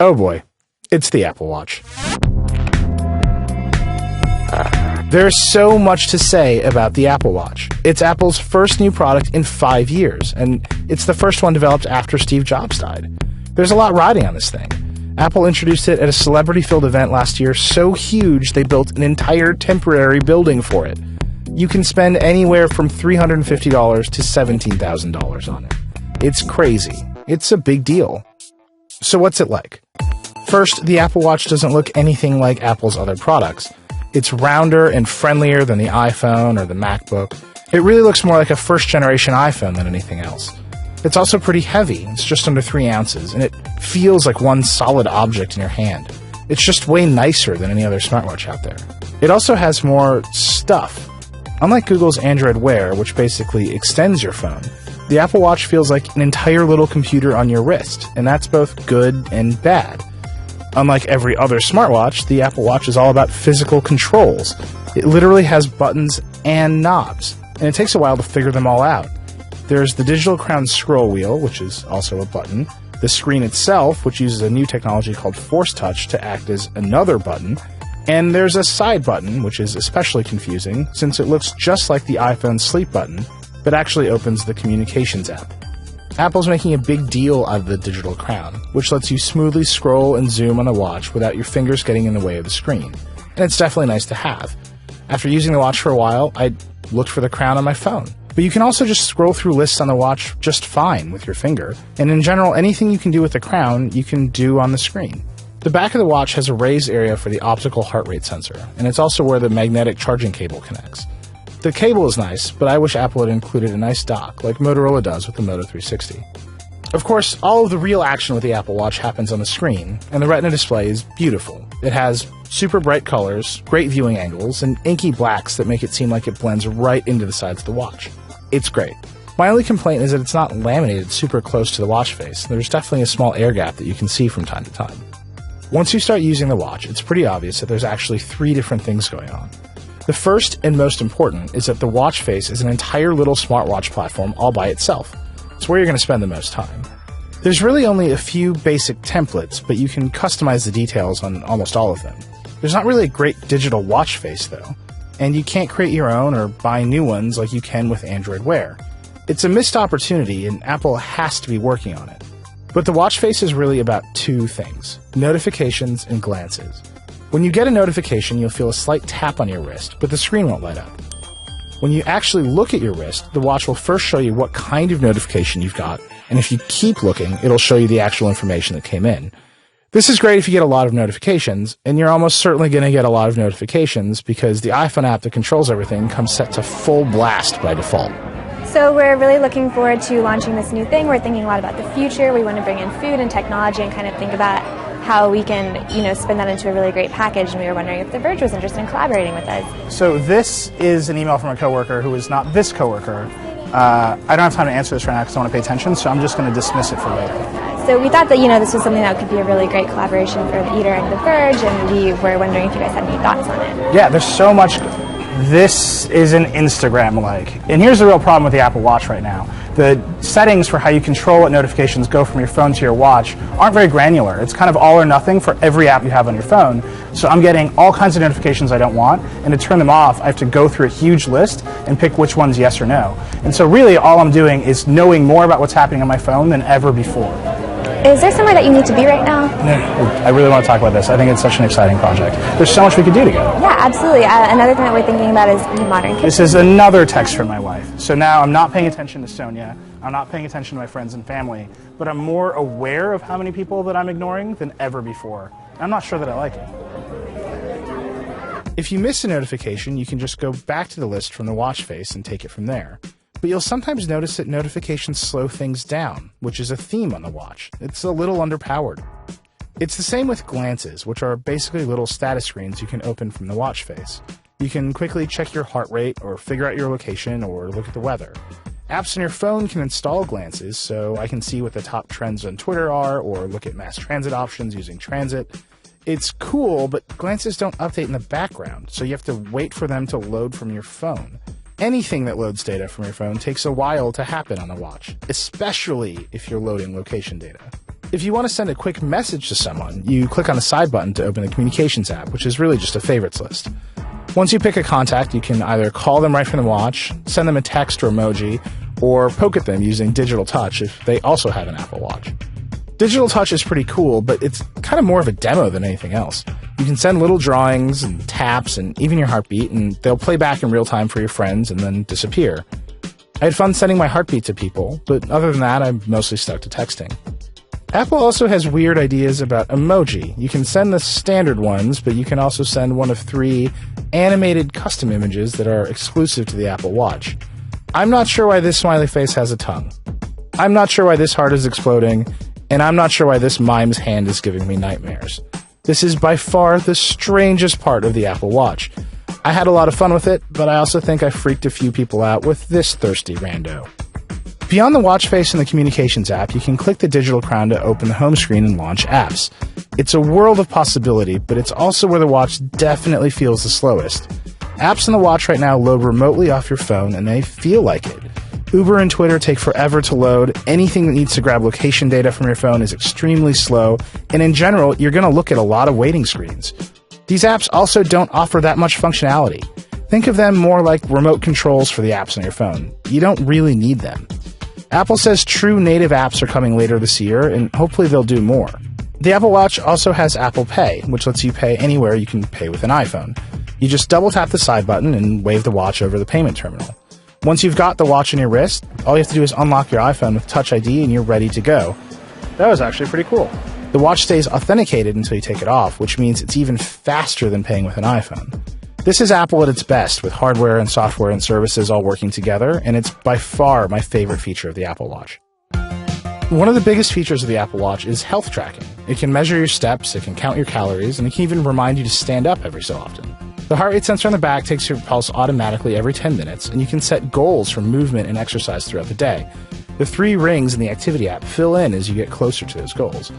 Oh boy, it's the Apple Watch. There's so much to say about the Apple Watch. It's Apple's first new product in 5 years, and it's the first one developed after Steve Jobs died. There's a lot riding on this thing. Apple introduced it at a celebrity-filled event last year so huge they built an entire temporary building for it. You can spend anywhere from $350 to $17,000 on it. It's crazy. It's a big deal. So what's it like? First, the Apple Watch doesn't look anything like Apple's other products. It's rounder and friendlier than the iPhone or the MacBook. It really looks more like a first-generation iPhone than anything else. It's also pretty heavy. It's just under 3 ounces, and it feels like one solid object in your hand. It's just way nicer than any other smartwatch out there. It also has more stuff. Unlike Google's Android Wear, which basically extends your phone, the Apple Watch feels like an entire little computer on your wrist, and that's both good and bad. Unlike every other smartwatch, the Apple Watch is all about physical controls. It literally has buttons and knobs, and it takes a while to figure them all out. There's the Digital Crown scroll wheel, which is also a button, the screen itself, which uses a new technology called Force Touch to act as another button, and there's a side button, which is especially confusing since it looks just like the iPhone sleep button, but actually opens the Communications app. Apple's making a big deal out of the Digital Crown, which lets you smoothly scroll and zoom on the watch without your fingers getting in the way of the screen. And it's definitely nice to have. After using the watch for a while, I looked for the crown on my phone. But you can also just scroll through lists on the watch just fine with your finger. And in general, anything you can do with the crown, you can do on the screen. The back of the watch has a raised area for the optical heart rate sensor, and it's also where the magnetic charging cable connects. The cable is nice, but I wish Apple had included a nice dock, like Motorola does with the Moto 360. Of course, all of the real action with the Apple Watch happens on the screen, and the Retina display is beautiful. It has super bright colors, great viewing angles, and inky blacks that make it seem like it blends right into the sides of the watch. It's great. My only complaint is that it's not laminated super close to the watch face. There's definitely a small air gap that you can see from time to time. Once you start using the watch, it's pretty obvious that there's actually 3 different things going on. The first and most important is that the watch face is an entire little smartwatch platform all by itself. It's where you're going to spend the most time. There's really only a few basic templates, but you can customize the details on almost all of them. There's not really a great digital watch face, though, and you can't create your own or buy new ones like you can with Android Wear. It's a missed opportunity, and Apple has to be working on it. But the watch face is really about 2 things: notifications and glances. When you get a notification, you'll feel a slight tap on your wrist, but the screen won't light up. When you actually look at your wrist, the watch will first show you what kind of notification you've got, and if you keep looking, it'll show you the actual information that came in. This is great if you get a lot of notifications, and you're almost certainly going to get a lot of notifications because the iPhone app that controls everything comes set to full blast by default. So we're really looking forward to launching this new thing. We're thinking a lot about the future. We want to bring in food and technology and kind of think about how we can, spin that into a really great package, and we were wondering if The Verge was interested in collaborating with us. So this is an email from a coworker who is not this coworker. I don't have time to answer this right now because I want to pay attention, so I'm just going to dismiss it for later. So we thought that, this was something that could be a really great collaboration for The Eater and The Verge, and we were wondering if you guys had any thoughts on it. Yeah, there's so much. This is an Instagram-like. And here's the real problem with the Apple Watch right now. The settings for how you control what notifications go from your phone to your watch aren't very granular. It's kind of all or nothing for every app you have on your phone. So I'm getting all kinds of notifications I don't want, and to turn them off, I have to go through a huge list and pick which one's yes or no. And so really all I'm doing is knowing more about what's happening on my phone than ever before. Is there somewhere that you need to be right now? I really want to talk about this. I think it's such an exciting project. There's so much we could do together. Yeah, absolutely. Another thing that we're thinking about is modern kitchen. This is another text from my wife. So now I'm not paying attention to Sonia. I'm not paying attention to my friends and family. But I'm more aware of how many people that I'm ignoring than ever before. I'm not sure that I like it. If you miss a notification, you can just go back to the list from the watch face and take it from there. But you'll sometimes notice that notifications slow things down, which is a theme on the watch. It's a little underpowered. It's the same with glances, which are basically little status screens you can open from the watch face. You can quickly check your heart rate, or figure out your location, or look at the weather. Apps on your phone can install glances, so I can see what the top trends on Twitter are, or look at mass transit options using Transit. It's cool, but glances don't update in the background, so you have to wait for them to load from your phone. Anything that loads data from your phone takes a while to happen on the watch, especially if you're loading location data. If you want to send a quick message to someone, you click on the side button to open the Communications app, which is really just a favorites list. Once you pick a contact, you can either call them right from the watch, send them a text or emoji, or poke at them using Digital Touch if they also have an Apple Watch. Digital Touch is pretty cool, but it's kind of more of a demo than anything else. You can send little drawings and taps and even your heartbeat, and they'll play back in real time for your friends and then disappear. I had fun sending my heartbeat to people, but other than that, I'm mostly stuck to texting. Apple also has weird ideas about emoji. You can send the standard ones, but you can also send one of 3 animated custom images that are exclusive to the Apple Watch. I'm not sure why this smiley face has a tongue. I'm not sure why this heart is exploding, and I'm not sure why this mime's hand is giving me nightmares. This is by far the strangest part of the Apple Watch. I had a lot of fun with it, but I also think I freaked a few people out with this thirsty rando. Beyond the watch face and the Communications app, you can click the digital crown to open the home screen and launch apps. It's a world of possibility, but it's also where the watch definitely feels the slowest. Apps on the watch right now load remotely off your phone, and they feel like it. Uber and Twitter take forever to load. Anything that needs to grab location data from your phone is extremely slow, and in general, you're going to look at a lot of waiting screens. These apps also don't offer that much functionality. Think of them more like remote controls for the apps on your phone. You don't really need them. Apple says true native apps are coming later this year, and hopefully they'll do more. The Apple Watch also has Apple Pay, which lets you pay anywhere you can pay with an iPhone. You just double tap the side button and wave the watch over the payment terminal. Once you've got the watch in your wrist, all you have to do is unlock your iPhone with Touch ID and you're ready to go. That was actually pretty cool. The watch stays authenticated until you take it off, which means it's even faster than paying with an iPhone. This is Apple at its best, with hardware and software and services all working together, and it's by far my favorite feature of the Apple Watch. One of the biggest features of the Apple Watch is health tracking. It can measure your steps, it can count your calories, and it can even remind you to stand up every so often. The heart rate sensor on the back takes your pulse automatically every 10 minutes, and you can set goals for movement and exercise throughout the day. The 3 rings in the Activity app fill in as you get closer to those goals.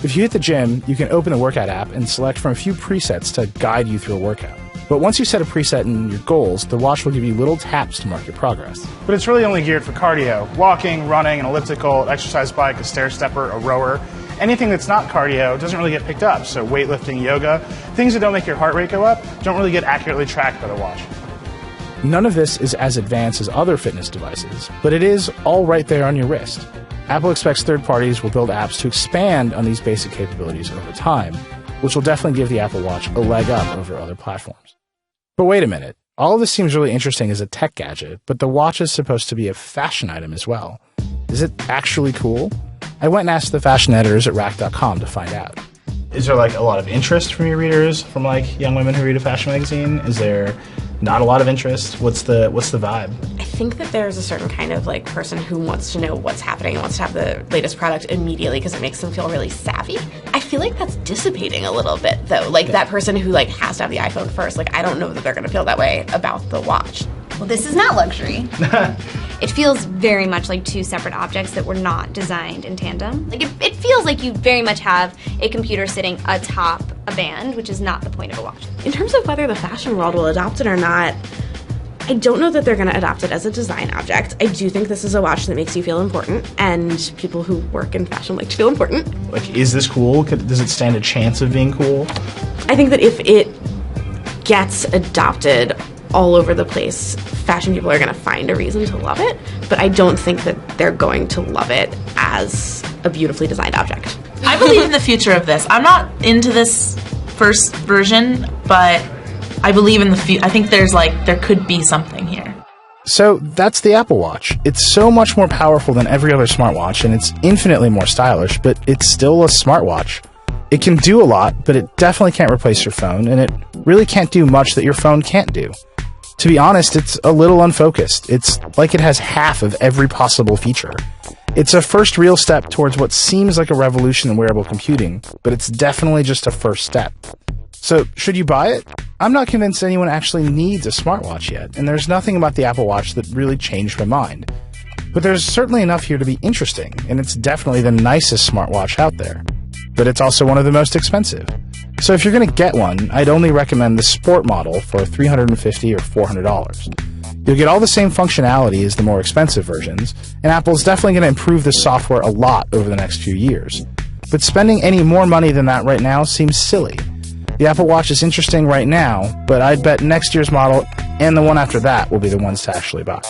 If you hit the gym, you can open the Workout app and select from a few presets to guide you through a workout. But once you set a preset in your goals, the watch will give you little taps to mark your progress. But it's really only geared for cardio. Walking, running, an elliptical, exercise bike, a stair stepper, a rower. Anything that's not cardio doesn't really get picked up. So weightlifting, yoga, things that don't make your heart rate go up don't really get accurately tracked by the watch. None of this is as advanced as other fitness devices, but it is all right there on your wrist. Apple expects third parties will build apps to expand on these basic capabilities over time, which will definitely give the Apple Watch a leg up over other platforms. But wait a minute. All of this seems really interesting as a tech gadget, but the watch is supposed to be a fashion item as well. Is it actually cool? I went and asked the fashion editors at Rack.com to find out. Is there a lot of interest from your readers, from young women who read a fashion magazine? Is there not a lot of interest? What's the vibe? I think that there's a certain kind of person who wants to know what's happening and wants to have the latest product immediately because it makes them feel really savvy. I feel like that's dissipating a little bit though. That person who has to have the iPhone first, I don't know that they're going to feel that way about the watch. Well, this is not luxury. It feels very much like 2 separate objects that were not designed in tandem. It feels like you very much have a computer sitting atop a band, which is not the point of a watch. In terms of whether the fashion world will adopt it or not, I don't know that they're going to adopt it as a design object. I do think this is a watch that makes you feel important, and people who work in fashion like to feel important. Is this cool? Does it stand a chance of being cool? I think that if it gets adopted all over the place, fashion people are going to find a reason to love it, but I don't think that they're going to love it as a beautifully designed object. I believe in the future of this. I'm not into this first version, but I believe in the I think there could be something here. So that's the Apple Watch. It's so much more powerful than every other smartwatch, and it's infinitely more stylish, but it's still a smartwatch. It can do a lot, but it definitely can't replace your phone, and it really can't do much that your phone can't do. To be honest, it's a little unfocused. It's like it has half of every possible feature. It's a first real step towards what seems like a revolution in wearable computing, but it's definitely just a first step. So, should you buy it? I'm not convinced anyone actually needs a smartwatch yet, and there's nothing about the Apple Watch that really changed my mind. But there's certainly enough here to be interesting, and it's definitely the nicest smartwatch out there. But it's also one of the most expensive. So if you're going to get one, I'd only recommend the Sport model for $350 or $400. You'll get all the same functionality as the more expensive versions, and Apple's definitely going to improve the software a lot over the next few years. but spending any more money than that right now seems silly. The Apple Watch is interesting right now, but I'd bet next year's model and the one after that will be the ones to actually buy.